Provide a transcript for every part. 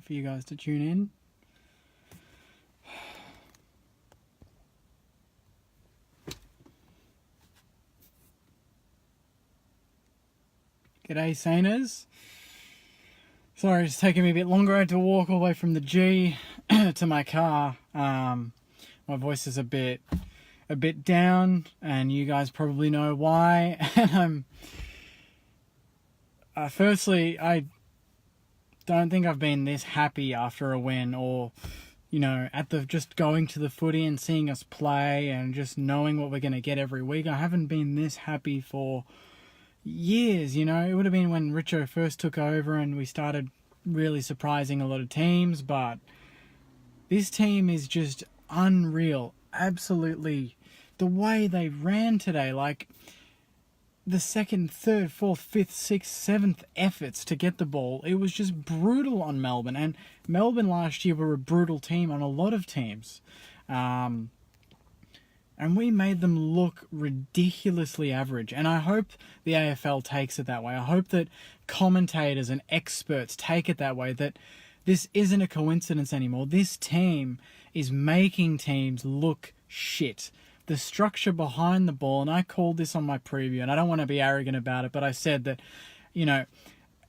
for you guys to tune in. G'day, Saners. Sorry, it's taking me a bit longer. I had to walk all the way from the G to my car. My voice is a bit down, and you guys probably know why. And firstly, I don't think I've been this happy after a win, or just going to the footy and seeing us play and just knowing what we're going to get every week. I haven't been this happy for years. It would have been when Richo first took over and we started really surprising a lot of teams, but this team is just unreal. Absolutely. The way they ran today, like the second, third, fourth, fifth, sixth, seventh efforts to get the ball, it was just brutal on Melbourne. And Melbourne last year were a brutal team on a lot of teams. And we made them look ridiculously average. And I hope the AFL takes it that way. I hope that commentators and experts take it that way, that this isn't a coincidence anymore. This team is making teams look shit. The structure behind the ball, and I called this on my preview, and I don't want to be arrogant about it, but I said that,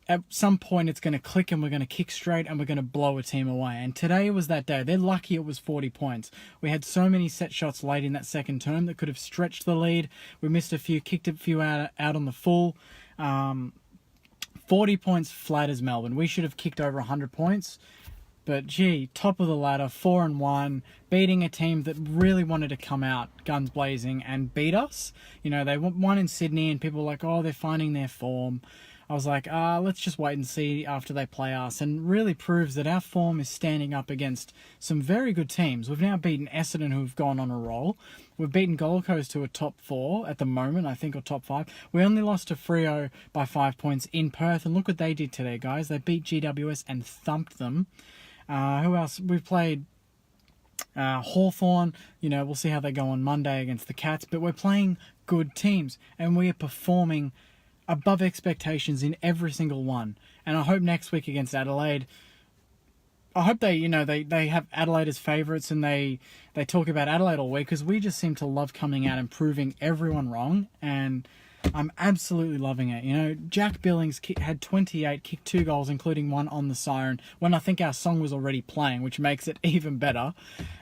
at some point it's going to click and we're going to kick straight and we're going to blow a team away. And today was that day. They're lucky it was 40 points. We had so many set shots late in that second term that could have stretched the lead. We missed a few, kicked a few out on the full. 40 points flat as Melbourne. We should have kicked over 100 points. But gee, top of the ladder, 4-1, beating a team that really wanted to come out guns blazing and beat us. They won in Sydney and people were like, oh, they're finding their form. I was like, let's just wait and see after they play us, and really proves that our form is standing up against some very good teams. We've now beaten Essendon, who've gone on a roll. We've beaten Gold Coast, to a top 4 at the moment, I think, or top 5. We only lost to Freo by 5 points in Perth, and look what they did today, guys. They beat GWS and thumped them. Who else? We've played Hawthorn. We'll see how they go on Monday against the Cats, but we're playing good teams, and we are performing above expectations in every single one. And I hope next week against Adelaide, I hope they have Adelaide as favourites, and they talk about Adelaide all week, because we just seem to love coming out and proving everyone wrong, and I'm absolutely loving it. Jack Billings had 28, kicked 2 goals, including one on the siren, when I think our song was already playing, which makes it even better.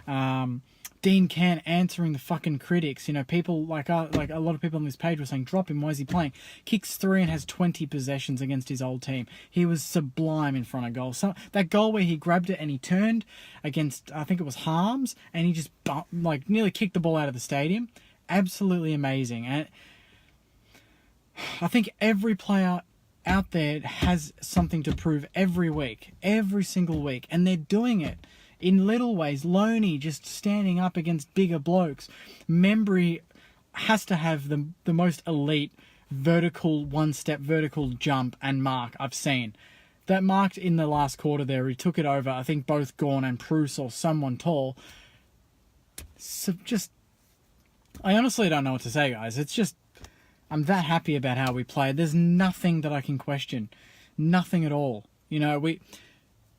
Dean Can answering the fucking critics. People like a lot of people on this page were saying, drop him, why is he playing? Kicks 3 and has 20 possessions against his old team. He was sublime in front of goal. So that goal where he grabbed it and he turned against, I think it was Harms, and he just nearly kicked the ball out of the stadium. Absolutely amazing. And I think every player out there has something to prove every week, every single week, and they're doing it in little ways. Loney just standing up against bigger blokes. Membry has to have the most elite vertical, one-step vertical jump and mark I've seen. That marked in the last quarter there, he took it over, I think both Gawn and Bruce or someone tall. So I honestly don't know what to say, guys. It's just, I'm that happy about how we played. There's nothing that I can question. Nothing at all.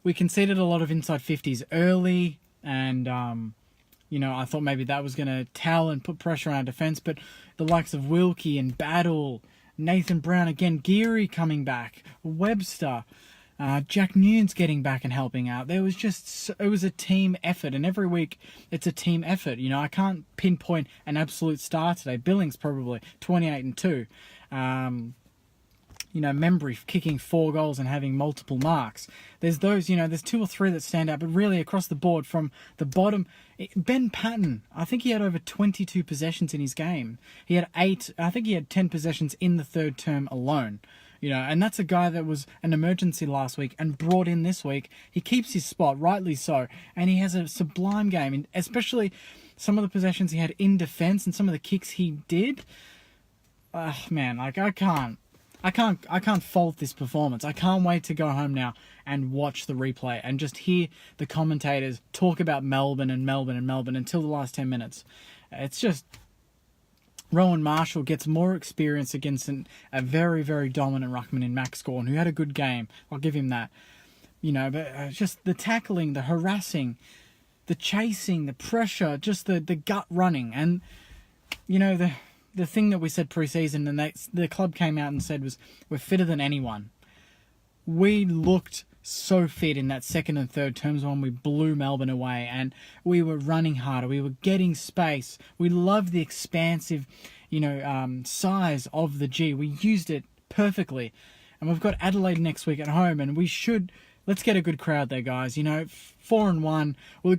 We conceded a lot of inside 50s early, and, I thought maybe that was going to tell and put pressure on our defence, but the likes of Wilkie and Battle, Nathan Brown again, Geary coming back, Webster, Jack Nunes getting back and helping out. It was a team effort, and every week it's a team effort. I can't pinpoint an absolute star today. Billings probably 28 and 2. Membry kicking 4 goals and having multiple marks. There's those, there's 2 or 3 that stand out, but really across the board from the bottom, Ben Patton, I think he had over 22 possessions in his game. He had 8, I think he had 10 possessions in the third term alone. And that's a guy that was an emergency last week and brought in this week. He keeps his spot, rightly so, and he has a sublime game, and especially some of the possessions he had in defence and some of the kicks he did. Man, I can't fault this performance. I can't wait to go home now and watch the replay and just hear the commentators talk about Melbourne until the last 10 minutes. It's just, Rowan Marshall gets more experience against a very, very dominant ruckman in Max Gawn, who had a good game. I'll give him that. but just the tackling, the harassing, the chasing, the pressure, just the gut running. And, the thing that we said pre-season and the club came out and said was, we're fitter than anyone. We looked so fit in that second and third terms when we blew Melbourne away, and we were running harder. We were getting space. We loved the expansive, size of the G. We used it perfectly. And we've got Adelaide next week at home, and let's get a good crowd there, guys. 4-1. We're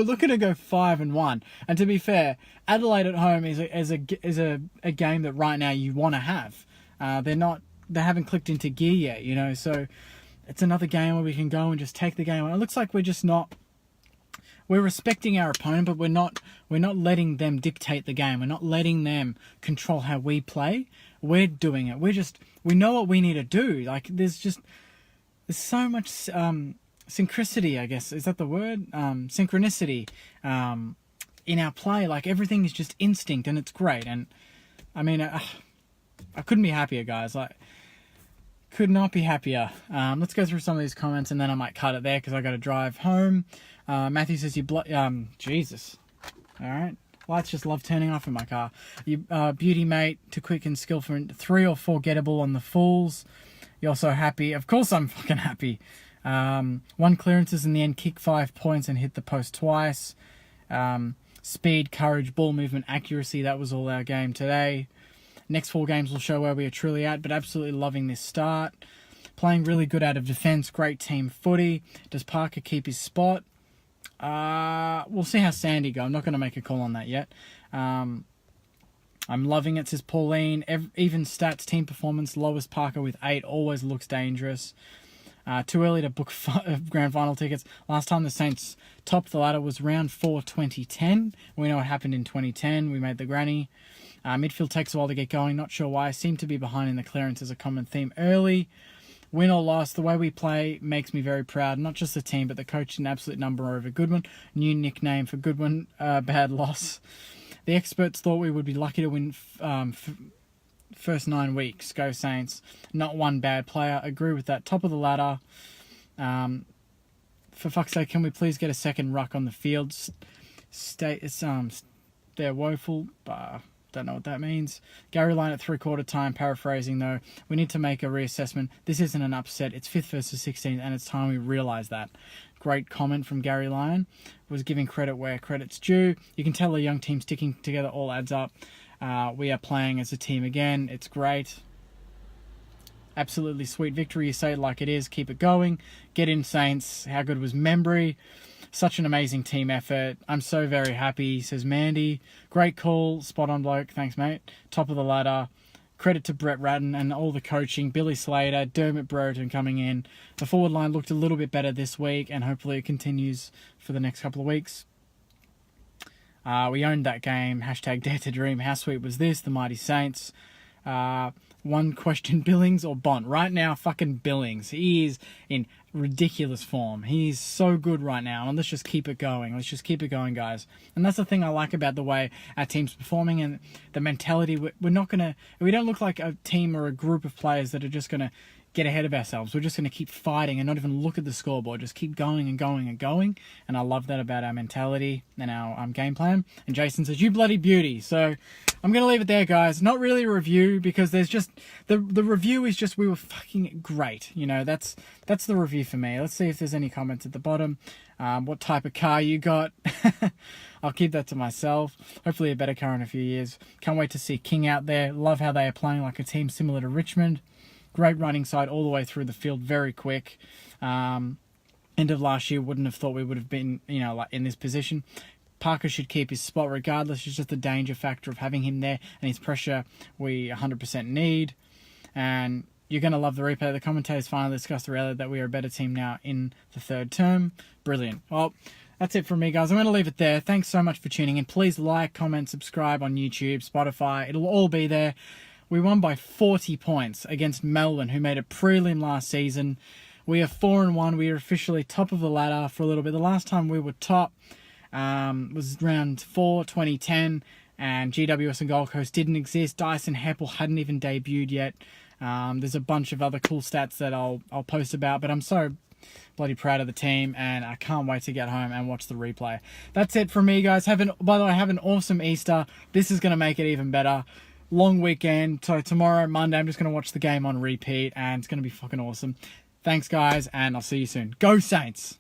looking to go 5-1. And to be fair, Adelaide at home is a game that right now you want to have. They haven't clicked into gear yet, so it's another game where we can go and just take the game. It looks like we're respecting our opponent, but we're not letting them dictate the game. We're not letting them control how we play. We're doing it. We know what we need to do. Like, there's so much synchronicity, I guess. Is that the word? Synchronicity in our play. Like, everything is just instinct, and it's great. And I mean, I couldn't be happier, guys. Like, could not be happier. Let's go through some of these comments, and then I might cut it there because I got to drive home. Matthew says Jesus. All right. Lights just love turning off in my car. You beauty mate, too quick and skillful. 3 or 4 gettable on the Fools. You're so happy. Of course I'm fucking happy. 1 clearances in the end, kick 5 points and hit the post twice. Speed, courage, ball movement, accuracy. That was all our game today. Next 4 games will show where we are truly at, but absolutely loving this start. Playing really good out of defence. Great team footy. Does Parker keep his spot? We'll see how Sandy go. I'm not going to make a call on that yet. I'm loving it, says Pauline. Even stats, team performance, lowest Parker with 8. Always looks dangerous. Too early to book grand final tickets. Last time the Saints topped the ladder was round 4 2010. We know what happened in 2010. We made the granny. Midfield takes a while to get going. Not sure why. Seem to be behind in the clearance as a common theme early. Win or loss, the way we play makes me very proud. Not just the team, but the coach, an absolute number over Goodwin. New nickname for Goodwin, bad loss. The experts thought we would be lucky to win first 9 weeks. Go Saints. Not one bad player. Agree with that. Top of the ladder. For fuck's sake, can we please get a second ruck on the field? They're woeful. Don't know what that means. Gary Lyon at 3/4 time, paraphrasing though. We need to make a reassessment. This isn't an upset. It's 5th versus 16th, and it's time we realise that. Great comment from Gary Lyon. Was giving credit where credit's due. You can tell a young team sticking together all adds up. We are playing as a team again. It's great. Absolutely sweet victory. You say it like it is. Keep it going. Get in, Saints. How good was Membry? Such an amazing team effort. I'm so very happy, says Mandy. Great call. Spot on, bloke. Thanks, mate. Top of the ladder. Credit to Brett Ratton and all the coaching. Billy Slater, Dermot Brereton coming in. The forward line looked a little bit better this week, and hopefully it continues for the next couple of weeks. We owned that game. Hashtag Dare to Dream. How sweet was this? The Mighty Saints. One question, Billings or Bont? Right now, fucking Billings. He is in ridiculous form. He's so good right now, and let's just keep it going. Let's just keep it going, guys. And that's the thing I like about the way our team's performing and the mentality. We don't look like a team or a group of players that are just going to get ahead of ourselves. We're just going to keep fighting and not even look at the scoreboard. Just keep going and going and going. And I love that about our mentality and our game plan. And Jason says, you bloody beauty. So I'm going to leave it there, guys. Not really a review because there's just... The review is just we were fucking great. That's the review for me. Let's see if there's any comments at the bottom. What type of car you got. I'll keep that to myself. Hopefully a better car in a few years. Can't wait to see King out there. Love how they are playing like a team similar to Richmond. Great running side all the way through the field, very quick. End of last year, wouldn't have thought we would have been, like in this position. Parker should keep his spot regardless. It's just the danger factor of having him there and his pressure we 100% need. And you're going to love the replay. The commentators finally discussed the reality that we are a better team now in the third term. Brilliant. Well, that's it from me, guys. I'm going to leave it there. Thanks so much for tuning in. Please like, comment, subscribe on YouTube, Spotify. It'll all be there. We won by 40 points against Melbourne, who made a prelim last season. We are 4-1. We are officially top of the ladder for a little bit. The last time we were top was round 4, 2010, and GWS and Gold Coast didn't exist. Dyson Heppel hadn't even debuted yet. There's a bunch of other cool stats that I'll post about, but I'm so bloody proud of the team, and I can't wait to get home and watch the replay. That's it from me, guys. By the way, have an awesome Easter. This is going to make it even better. Long weekend. So tomorrow, Monday, I'm just going to watch the game on repeat, and it's going to be fucking awesome. Thanks, guys, and I'll see you soon. Go Saints!